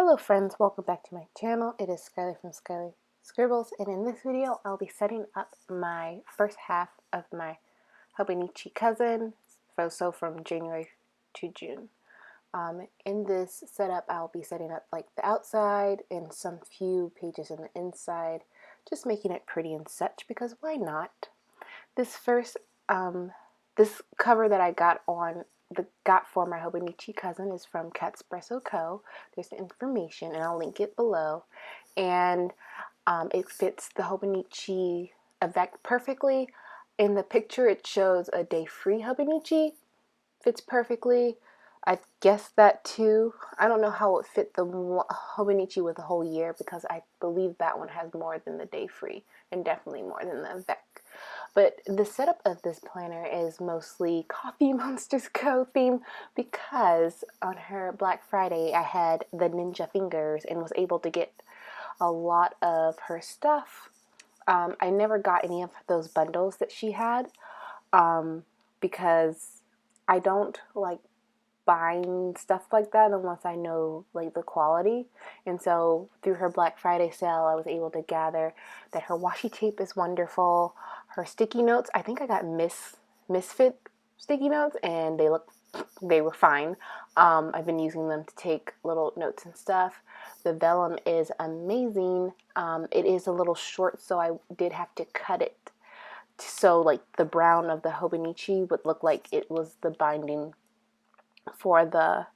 Hello friends, welcome back to my channel. It is Skyly from Skyly Scribbles, and in this video I'll be setting up my first half of my Hobonichi cousin, so from January to June. In this setup I'll be setting up like the outside and some few pages in the inside, just making it pretty and such because why not? This first, this cover that I got for my Hobonichi cousin is from Catspresso Co. There's the information and I'll link it below, and it fits the Hobonichi effect perfectly. In the picture it shows a day free Hobonichi, fits perfectly. I guessed that too. I don't know how it fit the Hobonichi with the whole year because I believe that one has more than the day free and definitely more than the Vec. But the setup of this planner is mostly Coffee Monsters Co. theme because on her Black Friday I had the Ninja Fingers and was able to get a lot of her stuff. I never got any of those bundles that she had because I don't like buying stuff like that unless I know like the quality. And so through her Black Friday sale I was able to gather that her washi tape is wonderful. Her sticky notes, I think I got Misfit sticky notes and they were fine. I've been using them to take little notes and stuff. The vellum is amazing. It is a little short, so I did have to cut it so like the brown of the Hobonichi would look like it was the binding for the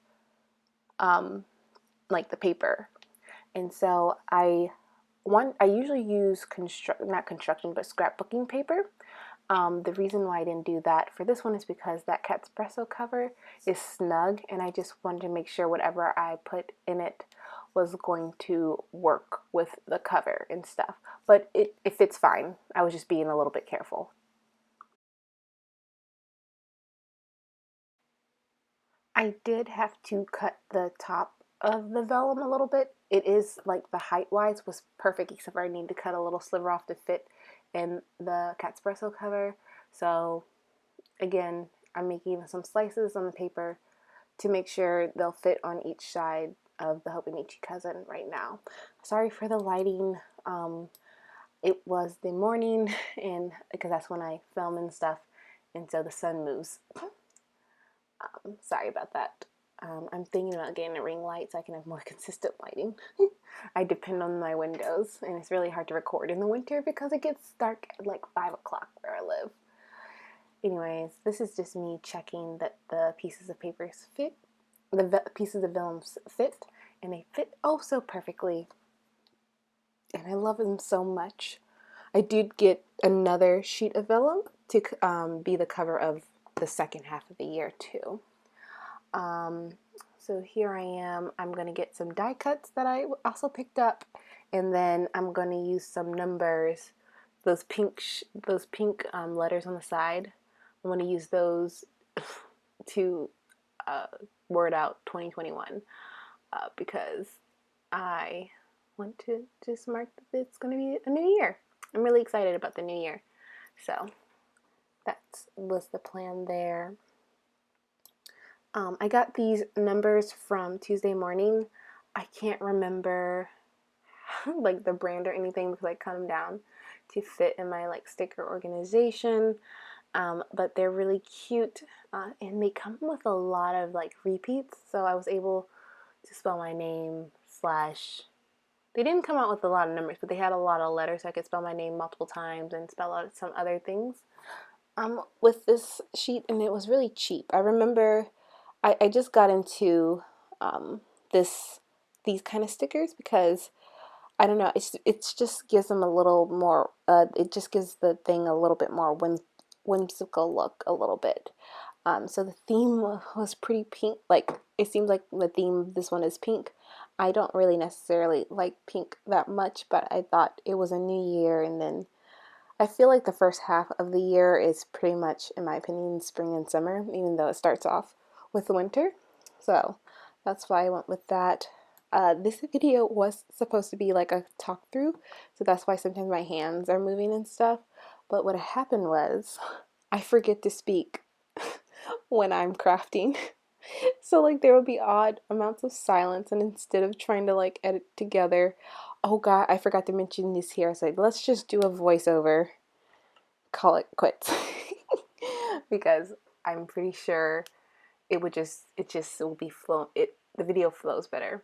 like the paper. And so I usually use not construction but scrapbooking paper. The reason why I didn't do that for this one is because that Catspresso cover is snug and I just wanted to make sure whatever I put in it was going to work with the cover and stuff. But it fits fine. I was just being a little bit careful. I did have to cut the top of the vellum a little bit. It is like the height wise was perfect, except for I need to cut a little sliver off to fit in the Catspresso cover. So again, I'm making some slices on the paper to make sure they'll fit on each side of the Hobonichi cousin right now. Sorry for the lighting. It was the morning, and because that's when I film and stuff, and so the sun moves. Sorry about that. I'm thinking about getting a ring light so I can have more consistent lighting. I depend on my windows, and it's really hard to record in the winter because it gets dark at like 5 o'clock where I live. Anyways, this is just me checking that the pieces of papers fit, the pieces of vellums fit, and they fit oh so perfectly. And I love them so much. I did get another sheet of vellum to be the cover of the second half of the year too. So here I am. I'm going to get some die cuts that I also picked up, and then I'm going to use some numbers, those pink letters on the side. I'm going to use those to word out 2021 because I want to just mark that it's going to be a new year. I'm really excited about the new year. So that was the plan there. I got these numbers from Tuesday Morning. I can't remember like the brand or anything because I cut them down to fit in my like sticker organization. But they're really cute and they come with a lot of like repeats. So I was able to spell my name / they didn't come out with a lot of numbers, but they had a lot of letters so I could spell my name multiple times and spell out some other things with this sheet, and it was really cheap. I remember I just got into these kind of stickers because I don't know, it's just gives them a little more it just gives the thing a little bit more whimsical look a little bit. So the theme was pretty pink. Like it seems like the theme of this one is pink. I don't really necessarily like pink that much, but I thought it was a new year, and then I feel like the first half of the year is pretty much, in my opinion, spring and summer, even though it starts off with the winter. So that's why I went with that. This video was supposed to be like a talk through, so that's why sometimes my hands are moving and stuff. But what happened was I forget to speak when I'm crafting. So like there would be odd amounts of silence, and instead of trying to like edit together, oh god, I forgot to mention this here. I said, let's just do a voiceover, call it quits. Because I'm pretty sure it will be the video flows better.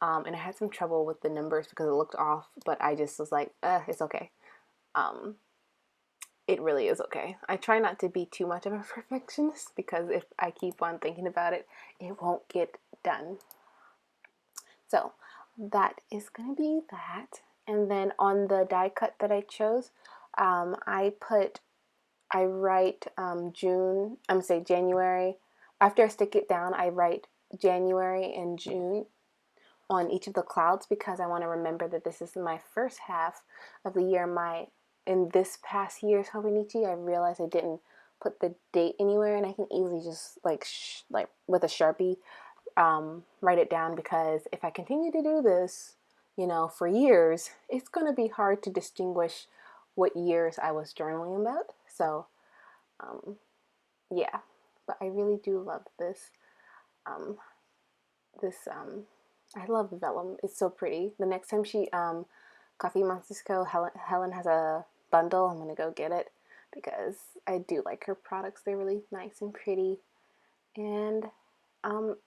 And I had some trouble with the numbers because it looked off, but I just was like, it's okay. It really is okay. I try not to be too much of a perfectionist because if I keep on thinking about it, it won't get done. So that is going to be that. And then on the die cut that I chose, I write January. After I stick it down, I write January and June on each of the clouds because I want to remember that this is my first half of the year. In this past year's Hobonichi, I realized I didn't put the date anywhere, and I can easily just like with a Sharpie write it down, because if I continue to do this, for years, it's going to be hard to distinguish what years I was journaling about. So, yeah, but I really do love this. Um, I love the vellum. It's so pretty. The next time Coffee Monsters Co. Helen has a bundle, I'm gonna go get it because I do like her products. They're really nice and pretty, and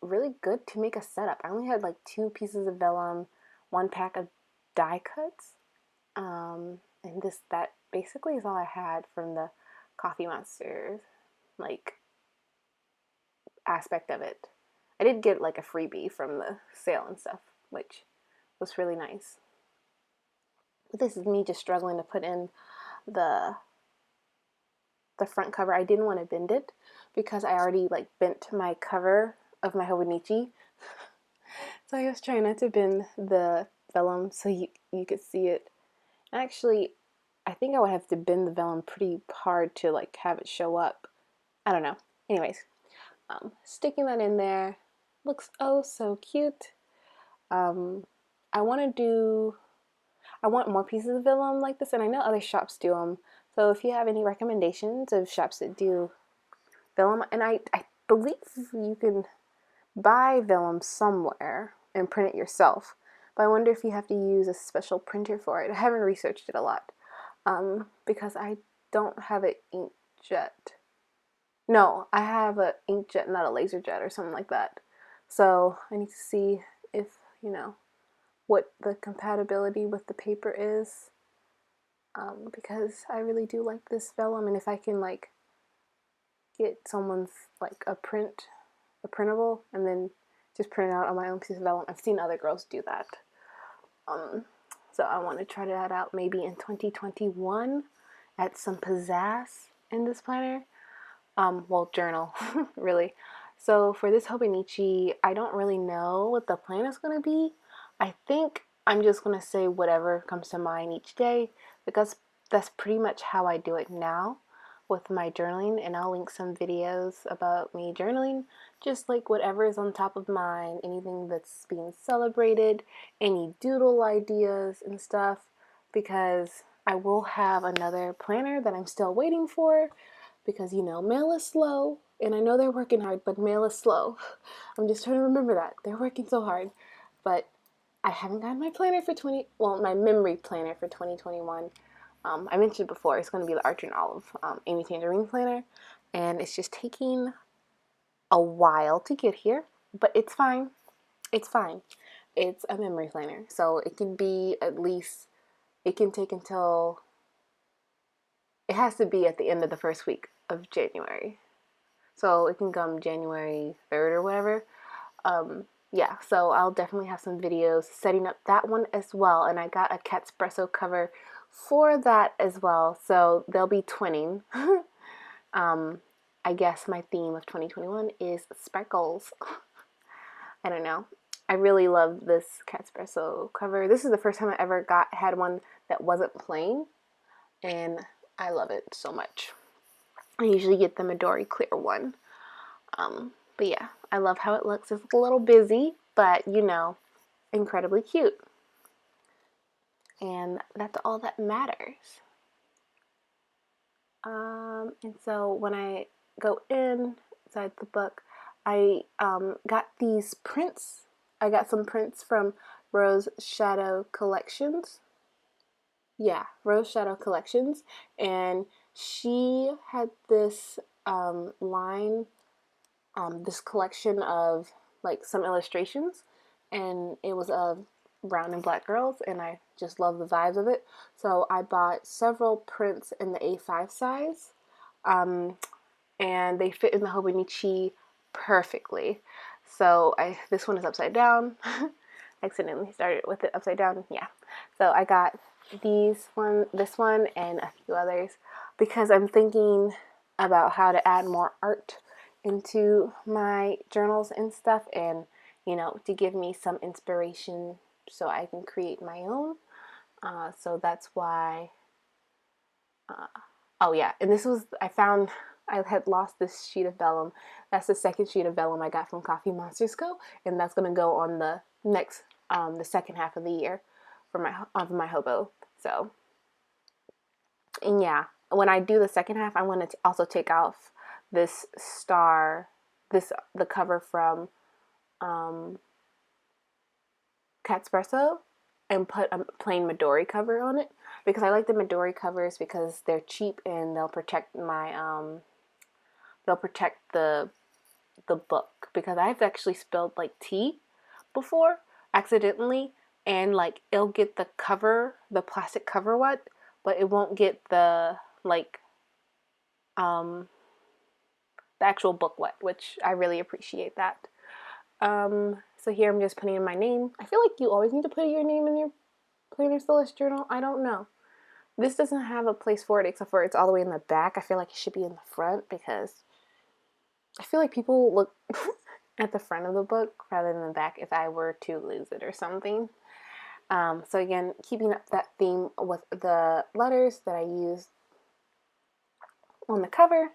really good to make a setup. I only had like 2 pieces of vellum, 1 pack of die cuts, and that basically is all I had from the Coffee Monsters like aspect of it. I did get like a freebie from the sale and stuff, which was really nice. But this is me just struggling to put in the front cover. I didn't want to bend it because I already like bent my cover of my Hobonichi. So I was trying not to bend the vellum so you could see it. Actually, I think I would have to bend the vellum pretty hard to like have it show up. I don't know. Anyways, sticking that in there looks oh so cute. I want more pieces of vellum like this, and I know other shops do them. So if you have any recommendations of shops that do vellum, and I believe you can buy vellum somewhere and print it yourself, but I wonder if you have to use a special printer for it. I haven't researched it a lot because I don't have an inkjet. No, I have an inkjet, not a laser jet or something like that. So I need to see if, what the compatibility with the paper is, because I really do like this vellum, and if I can like get someone's like a printable and then just print it out on my own piece of vellum. I've seen other girls do that. So I want to try that out maybe in 2021, add some pizzazz in this planner. Journal, really. So for this Hobonichi, I don't really know what the plan is going to be. I think I'm just going to say whatever comes to mind each day, because that's pretty much how I do it now with my journaling, and I'll link some videos about me journaling, just like whatever is on top of mind, anything that's being celebrated, any doodle ideas and stuff, because I will have another planner that I'm still waiting for, because mail is slow, and I know they're working hard, but mail is slow. I'm just trying to remember that. They're working so hard, but I haven't gotten my planner for my memory planner for 2021. I mentioned before, it's going to be the Archer and Olive Amy Tangerine planner, and it's just taking a while to get here, but it's fine. It's fine. It's a memory planner, so it can be it can take until, it has to be at the end of the first week of January. So it can come January 3rd or whatever. Yeah, so I'll definitely have some videos setting up that one as well. And I got a Catspresso cover for that as well. So they'll be twinning. I guess my theme of 2021 is sparkles. I don't know. I really love this Catspresso cover. This is the first time I ever had one that wasn't plain, and I love it so much. I usually get the Midori clear one. But yeah, I love how it looks. It's a little busy, but incredibly cute. And that's all that matters. And so when I go inside the book, I got these prints. I got some prints from Rose Shadow Collections. Yeah, Rose Shadow Collections. And she had this line, this collection of like some illustrations, and it was of brown and black girls, and I just love the vibes of it. So I bought several prints in the A5 size, and they fit in the Hobonichi perfectly. So this one is upside down. Accidentally started with it upside down. Yeah. So I got this one, and a few others because I'm thinking about how to add more art into my journals and stuff, and to give me some inspiration so I can create my own. So that's why. Oh yeah, and I had lost this sheet of vellum. That's the second sheet of vellum I got from Coffee Monsters Co., and that's gonna go on the next, the second half of the year for my hobo. So, and yeah, when I do the second half, I want to also take off this star, the cover from Catspresso, and put a plain Midori cover on it, because I like the Midori covers because they're cheap and they'll protect the book, because I've actually spilled like tea before accidentally, and like it'll get the plastic cover wet, but it won't get the um the actual book wet, which I really appreciate that. So here I'm just putting in my name. I feel like you always need to put your name in your planner stylist journal. I don't know. This doesn't have a place for it except for it's all the way in the back. I feel like it should be in the front because I feel like people look at the front of the book rather than the back if I were to lose it or something. So again, keeping up that theme with the letters that I used on the cover.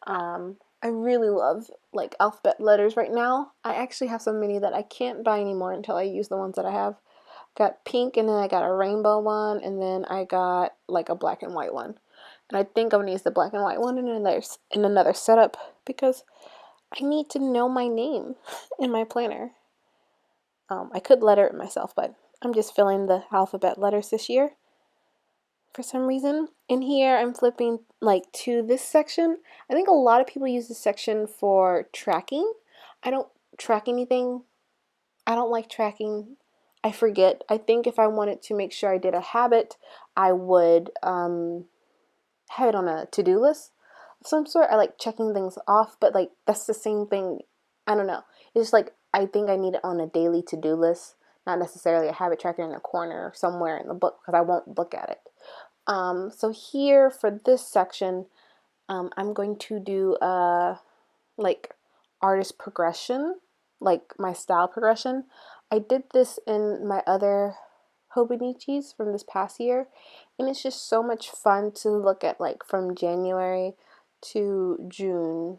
I really love like alphabet letters right now. I actually have so many that I can't buy anymore until I use the ones that I have. Got pink, and then I got a rainbow one, and then I got like a black and white one. And I think I'm gonna use the black and white one in another setup because I need to know my name in my planner. I could letter it myself, but I'm just filling the alphabet letters this year for some reason. In here, I'm flipping like to this section. I think a lot of people use this section for tracking. I don't track anything. I don't like tracking. I forget. I think if I wanted to make sure I did a habit, I would have it on a to-do list of some sort. I like checking things off, but like that's the same thing. I don't know. It's just like I think I need it on a daily to-do list, not necessarily a habit tracker in a corner or somewhere in the book because I won't look at it. So here for this section, I'm going to do like artist progression, like my style progression. I did this in my other Hobonichis from this past year, and it's just so much fun to look at like from January to June,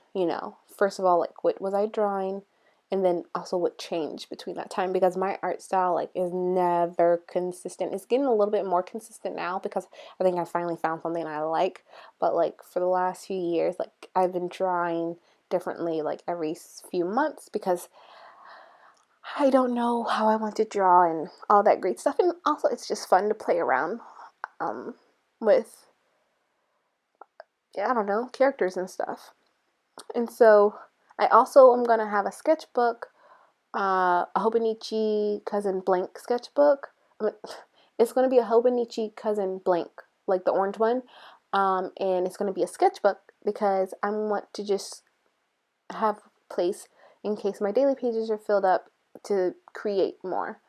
first of all, like what was I drawing, and then also what changed between that time, because my art style like is never consistent. It's getting a little bit more consistent now because I think I finally found something I like, but like for the last few years, like I've been drawing differently like every few months because I don't know how I want to draw and all that great stuff. And also it's just fun to play around with, I don't know, characters and stuff. And so I also am going to have a sketchbook, a Hobonichi Cousin Blank sketchbook. It's going to be a Hobonichi Cousin Blank, like the orange one. And it's going to be a sketchbook because I want to just have place in case my daily pages are filled up to create more.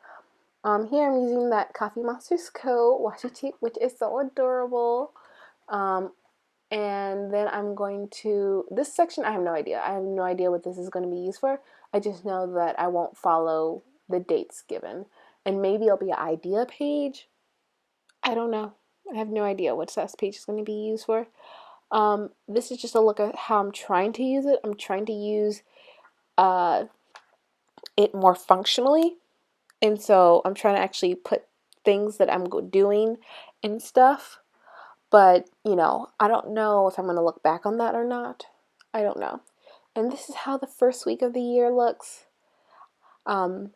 Here I'm using that Coffee Monsters Co. washi tape, which is so adorable. And then I'm going to, this section, I have no idea. I have no idea what this is going to be used for. I just know that I won't follow the dates given. And maybe it'll be an idea page. I don't know. I have no idea what this page is going to be used for. This is just a look at how I'm trying to use it. I'm trying to use it more functionally. And so I'm trying to actually put things that I'm doing and stuff. But, I don't know if I'm going to look back on that or not. I don't know. And this is how the first week of the year looks. I'm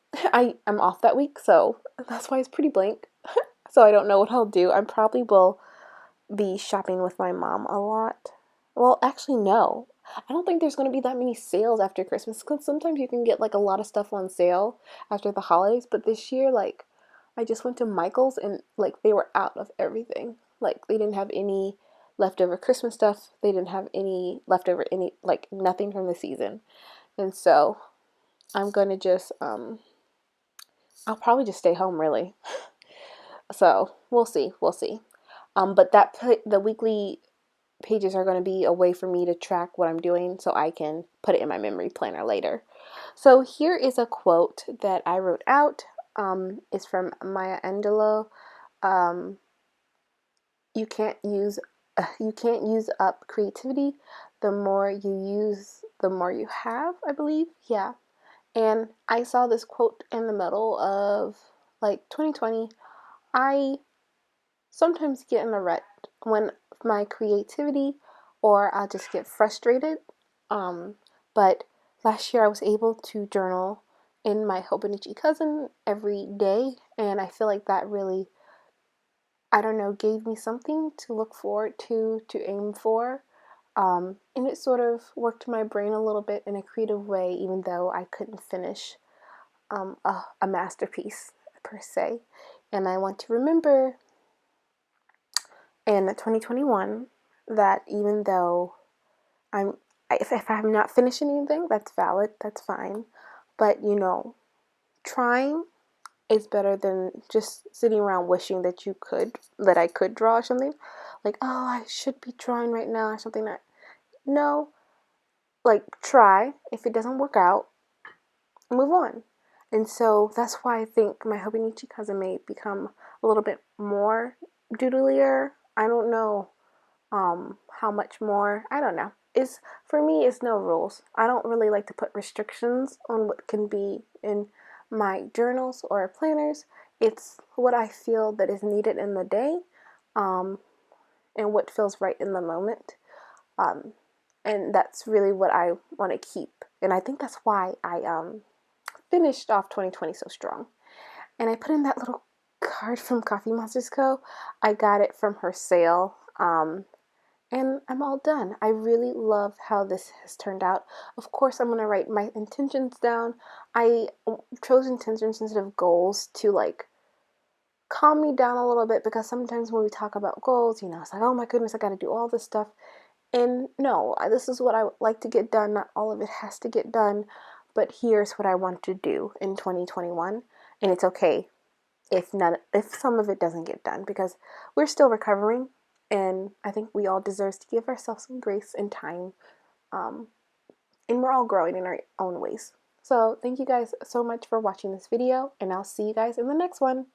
off that week, so that's why it's pretty blank. So I don't know what I'll do. I probably will be shopping with my mom a lot. Well, actually, no. I don't think there's going to be that many sales after Christmas, because sometimes you can get like a lot of stuff on sale after the holidays. But this year, like, I just went to Michael's and like they were out of everything. Like, they didn't have any leftover Christmas stuff. They didn't have any leftover, like nothing from the season. And so I'm going to just, I'll probably just stay home really. So we'll see. We'll see. But the weekly pages are going to be a way for me to track what I'm doing so I can put it in my memory planner later. So here is a quote that I wrote out. It's from Maya Angelou. Um, you can't use up creativity. The more you use, the more you have, I believe. Yeah. And I saw this quote in the middle of like 2020. I sometimes get in a rut when my creativity, or I'll just get frustrated. But last year I was able to journal in my Hobonichi cousin every day, and I feel like that really, I don't know, gave me something to look forward to aim for. And it sort of worked my brain a little bit in a creative way, even though I couldn't finish a masterpiece per se. And I want to remember in 2021 that even though if I'm not finishing anything, that's valid, that's fine. But you know, trying is better than just sitting around wishing that I could draw or something. Like, oh, I should be drawing right now or something. That no, like, try. If it doesn't work out, move on. And so that's why I think my Hobonichi cousin may become a little bit more doodlier. I don't know how much more. I don't know. It's, for me, it's no rules. I don't really like to put restrictions on what can be in my journals or planners. It's what I feel that is needed in the day, um, and what feels right in the moment. Um, and that's really what I want to keep. And I think that's why I finished off 2020 so strong. And I put in that little card from Coffee Monsters Co. I got it from her sale. And I'm all done. I really love how this has turned out. Of course, I'm going to write my intentions down. I chose intentions instead of goals to like calm me down a little bit, because sometimes when we talk about goals, you know, it's like, oh my goodness, I got to do all this stuff. And no, this is what I would like to get done. Not all of it has to get done, but here's what I want to do in 2021. And it's okay if some of it doesn't get done, because we're still recovering, and I think we all deserve to give ourselves some grace and time, and we're all growing in our own ways. So thank you guys so much for watching this video, and I'll see you guys in the next one.